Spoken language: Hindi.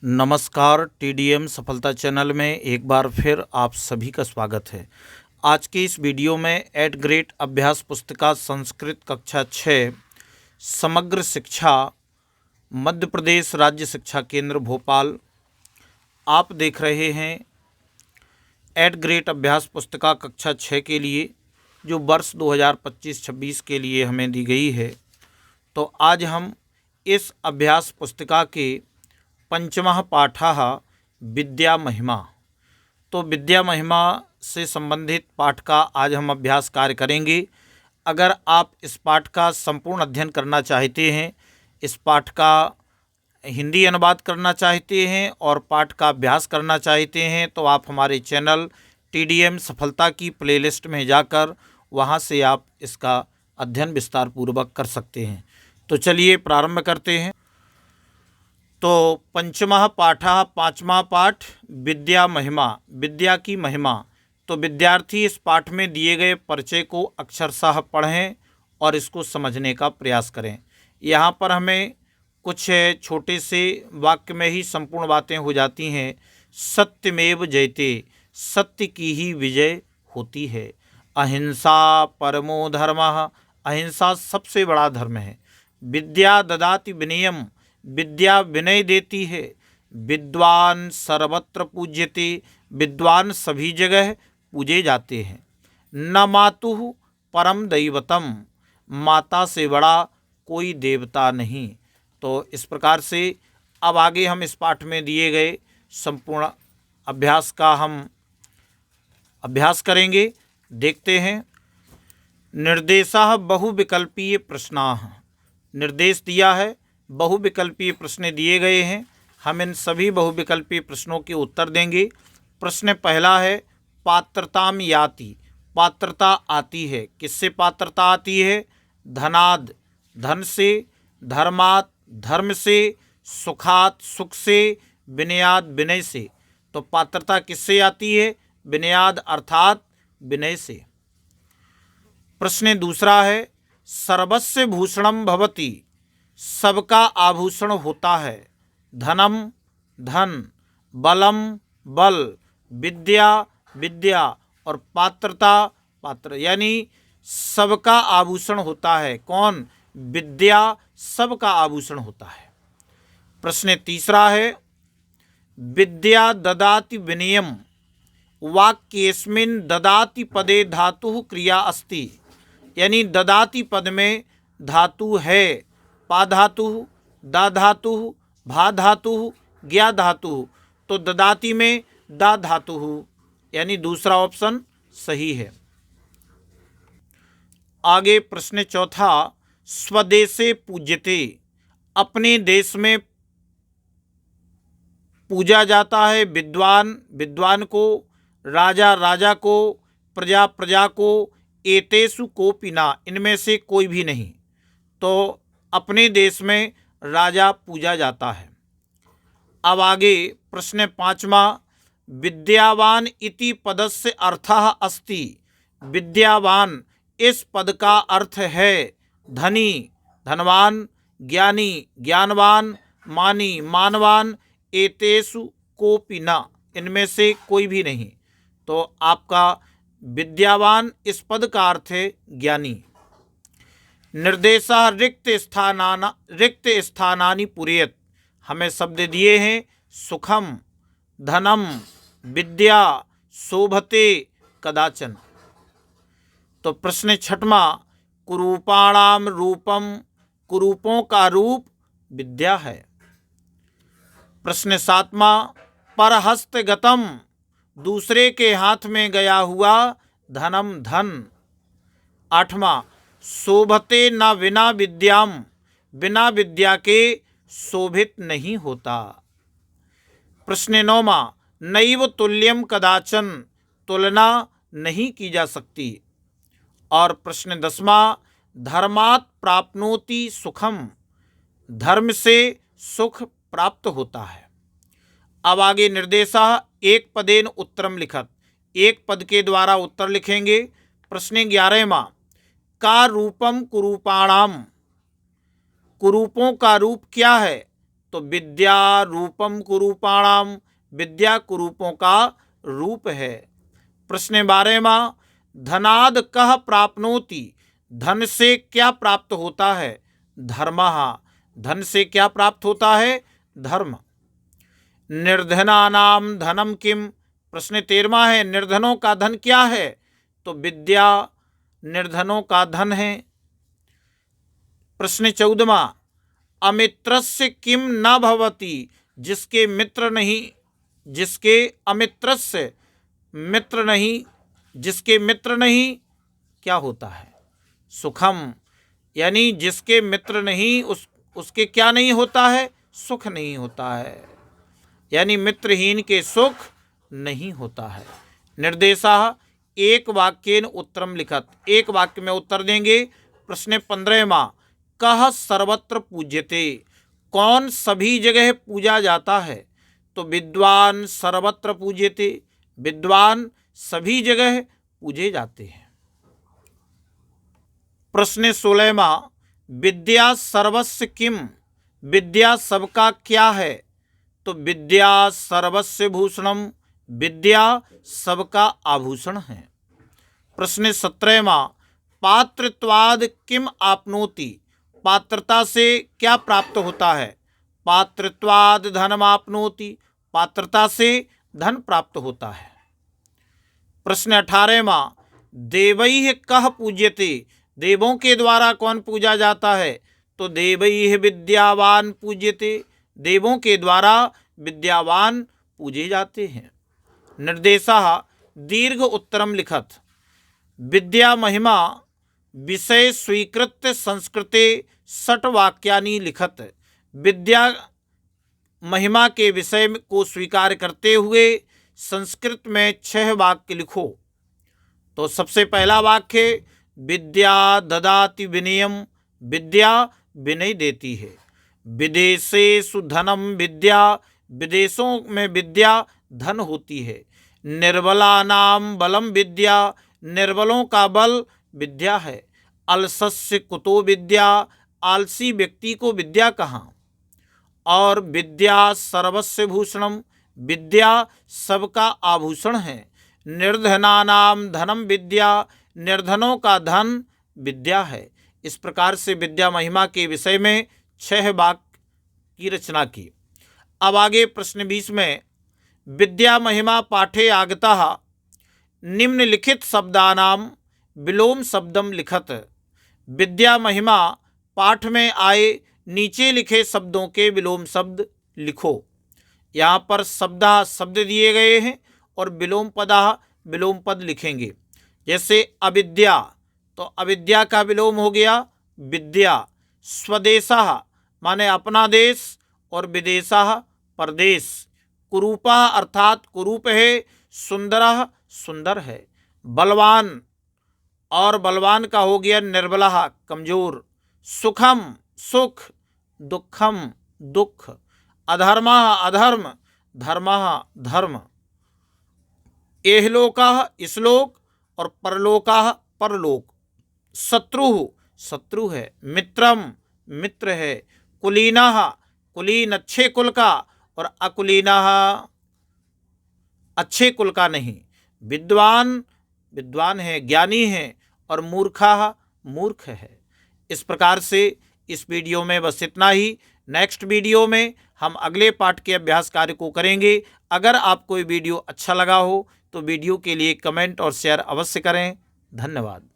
नमस्कार। टीडीएम सफलता चैनल में एक बार फिर आप सभी का स्वागत है। आज के इस वीडियो में एट ग्रेड अभ्यास पुस्तिका संस्कृत कक्षा 6 समग्र शिक्षा मध्य प्रदेश राज्य शिक्षा केंद्र भोपाल आप देख रहे हैं। एट ग्रेड अभ्यास पुस्तिका कक्षा 6 के लिए जो वर्ष 2025-26 के लिए हमें दी गई है, तो आज हम इस अभ्यास पुस्तिका के पंचमः पाठः विद्या महिमा, तो विद्या महिमा से संबंधित पाठ का आज हम अभ्यास कार्य करेंगे। अगर आप इस पाठ का संपूर्ण अध्ययन करना चाहते हैं, इस पाठ का हिंदी अनुवाद करना चाहते हैं और पाठ का अभ्यास करना चाहते हैं, तो आप हमारे चैनल टीडीएम सफलता की प्लेलिस्ट में जाकर वहां से आप इसका अध्ययन विस्तार पूर्वक कर सकते हैं। तो चलिए प्रारंभ करते हैं। तो पंचमः पाठः पांचवा पाठ विद्या महिमा, विद्या की महिमा। तो विद्यार्थी इस पाठ में दिए गए परिचय को अक्षरशः पढ़ें और इसको समझने का प्रयास करें। यहाँ पर हमें कुछ छोटे से वाक्य में ही संपूर्ण बातें हो जाती हैं। सत्यमेव जयते, सत्य की ही विजय होती है। अहिंसा परमो धर्मः, अहिंसा सबसे बड़ा धर्म है। विद्या ददाति विनयम, विद्या विनय देती है। विद्वान सर्वत्र पूज्यते, विद्वान सभी जगह पूजे जाते हैं। न मातुः परम दैवतम, माता से बड़ा कोई देवता नहीं। तो इस प्रकार से अब आगे हम इस पाठ में दिए गए संपूर्ण अभ्यास का हम अभ्यास करेंगे। देखते हैं। निर्देशः बहुविकल्पीय प्रश्नाः, निर्देश दिया है, बहुविकल्पीय प्रश्न दिए गए हैं। हम इन सभी बहुविकल्पीय प्रश्नों के उत्तर देंगे। प्रश्न पहला है पात्रताम याति, पात्रता आती है। किससे पात्रता आती है? धनाद, धन से। धर्मात, धर्म से। सुखात, सुख से। विनयाद, विनय से। तो पात्रता किससे आती है? विनयाद अर्थात विनय से। प्रश्न दूसरा है सर्वस्य भूषणम भवति, सबका आभूषण होता है। धनम, धन। बलम, बल। विद्या, विद्या। और पात्रता, पात्र। यानी सबका आभूषण होता है। कौन? विद्या सबका आभूषण होता है। प्रश्न तीसरा है विद्या ददाति विनयम, वाक्येस्मिन् ददाति पदे धातुः क्रिया अस्ति। यानी ददाति पद में धातु है। पा धातुः, दा धातुः, भा धातुः, ज्ञा धातुः। तो ददाति में दा धातुः, यानी दूसरा ऑप्शन सही है। आगे प्रश्न चौथा स्वदेशे पूज्यते, अपने देश में पूजा जाता है। विद्वान, विद्वान को। राजा, राजा को। प्रजा, प्रजा को। एतेषु कोपि न, इनमें से कोई भी नहीं। तो अपने देश में राजा पूजा जाता है। अब आगे प्रश्न पांचवा विद्यावान इति पदस्य अर्थः अस्ति, विद्यावान इस पद का अर्थ है धनी, धनवान। ज्ञानी, ज्ञानवान। मानी, मानवान। एतेषु कोपि न, इनमें से कोई भी नहीं। तो आपका विद्यावान इस पद का अर्थ है ज्ञानी। निर्देशः रिक्त स्थानानि पूरयेत्, हमें शब्द दिए हैं सुखम, धनम, विद्या, शोभते, कदाचन। तो प्रश्न छठवां कुरूपाणाम रूपम, कुरूपों का रूप विद्या है। प्रश्न सातवां परहस्तगतम, दूसरे के हाथ में गया हुआ धनम, धन। आठवां शोभते न विना विद्याम, बिना विद्या के शोभित नहीं होता। प्रश्न नौवां नैव तुल्यम कदाचन, तुलना नहीं की जा सकती। और प्रश्न दसवां धर्मात् प्राप्नोति सुखम, धर्म से सुख प्राप्त होता है। अब आगे निर्देशः एक पदेन उत्तरम लिखत, एक पद के द्वारा उत्तर लिखेंगे। प्रश्न 11वां का रूपम कुरूपाणाम, कुरूपों का रूप क्या है? तो विद्या रूपम कुरूपाणाम, विद्या कुरूपों का रूप है। प्रश्न 12वां, धनाद कह प्राप्नोति, धन से क्या प्राप्त होता है? धर्मः, धन से क्या प्राप्त होता है? धर्म। निर्धनानाम धनम किम, प्रश्न 13वां है, निर्धनों का धन क्या है? तो विद्या निर्धनों का धन है। प्रश्न 14वां, अमित्रस्य किम न भवति, जिसके मित्र नहीं, जिसके अमित्रस्य मित्र नहीं, जिसके मित्र नहीं क्या होता है? सुखम, यानी जिसके मित्र नहीं उसके क्या नहीं होता है? सुख नहीं होता है, यानी मित्रहीन के सुख नहीं होता है। निर्देशः, एक वाक्येन उत्तरम लिखत, एक वाक्य में उत्तर देंगे। प्रश्न 15वां, कह सर्वत्र पूज्यते, कौन सभी जगह पूजा जाता है? तो विद्वान सर्वत्र पूज्यते, विद्वान सभी जगह पूजे जाते हैं। प्रश्न 16वां, विद्या सर्वस्य किम, विद्या सबका क्या है? तो विद्या सर्वस्य भूषणम, विद्या सबका आभूषण है। प्रश्न 17वां, पात्रत्वाद किम आपनोति, पात्रता से क्या प्राप्त होता है? पात्रत्वाद धनम आपनोति, पात्रता से धन प्राप्त होता है। प्रश्न 18वां, देवैः कह पूज्यते, देवों के द्वारा कौन पूजा जाता है? तो देवैः विद्यावान पूज्यते, देवों के द्वारा विद्यावान पूजे जाते हैं। निर्देशः, दीर्घ उत्तरम लिखत, विद्या महिमा विषय स्वीकृत्य संस्कृते षट वाक्यानि लिखत, विद्या महिमा के विषय को स्वीकार करते हुए संस्कृत में 6 वाक्य लिखो। तो सबसे पहला वाक्य, विद्या ददाति विनयम, विद्या विनय देती है। विदेशेषु धनम विद्या, विदेशों में विद्या धन होती है। निर्बलानाम बलम विद्या, निर्बलों का बल विद्या है। अलसस्य कुतो विद्या, आलसी व्यक्ति को विद्या कहाँ? और विद्या सर्वस्य भूषणम, विद्या सबका आभूषण है। निर्धनानाम धनम विद्या, निर्धनों का धन विद्या है। इस प्रकार से विद्या महिमा के विषय में 6 वाक्य की रचना की। अब आगे प्रश्न 20 में, विद्या महिमा पाठे आगतः निम्नलिखित शब्दानाम विलोम शब्दम लिखत, विद्या महिमा पाठ में आए नीचे लिखे शब्दों के विलोम शब्द लिखो। यहाँ पर शब्दा शब्द दिए गए हैं और विलोम पदा विलोम पद लिखेंगे। जैसे अविद्या, तो अविद्या का विलोम हो गया विद्या। स्वदेशः माने अपना देश, और विदेशः परदेश। कुरूपा अर्थात कुरूप है। सुंदरः सुंदर है। बलवान, और बलवान का हो गया निर्बलः कमजोर। सुखम सुख, दुखम दुख। अधर्मः अधर्म, धर्मः धर्म। एहलोकः इसलोक, और परलोकः परलोक। शत्रुः शत्रु है। मित्रम मित्र है। कुलीनः कुलीन अच्छे कुल का, और अकुलीनः अच्छे कुल का नहीं। विद्वान विद्वान है, ज्ञानी है, और मूर्खः मूर्ख है। इस प्रकार से इस वीडियो में बस इतना ही। नेक्स्ट वीडियो में हम अगले पाठ के अभ्यास कार्य को करेंगे। अगर आपको ये वीडियो अच्छा लगा हो तो वीडियो के लिए कमेंट और शेयर अवश्य करें। धन्यवाद।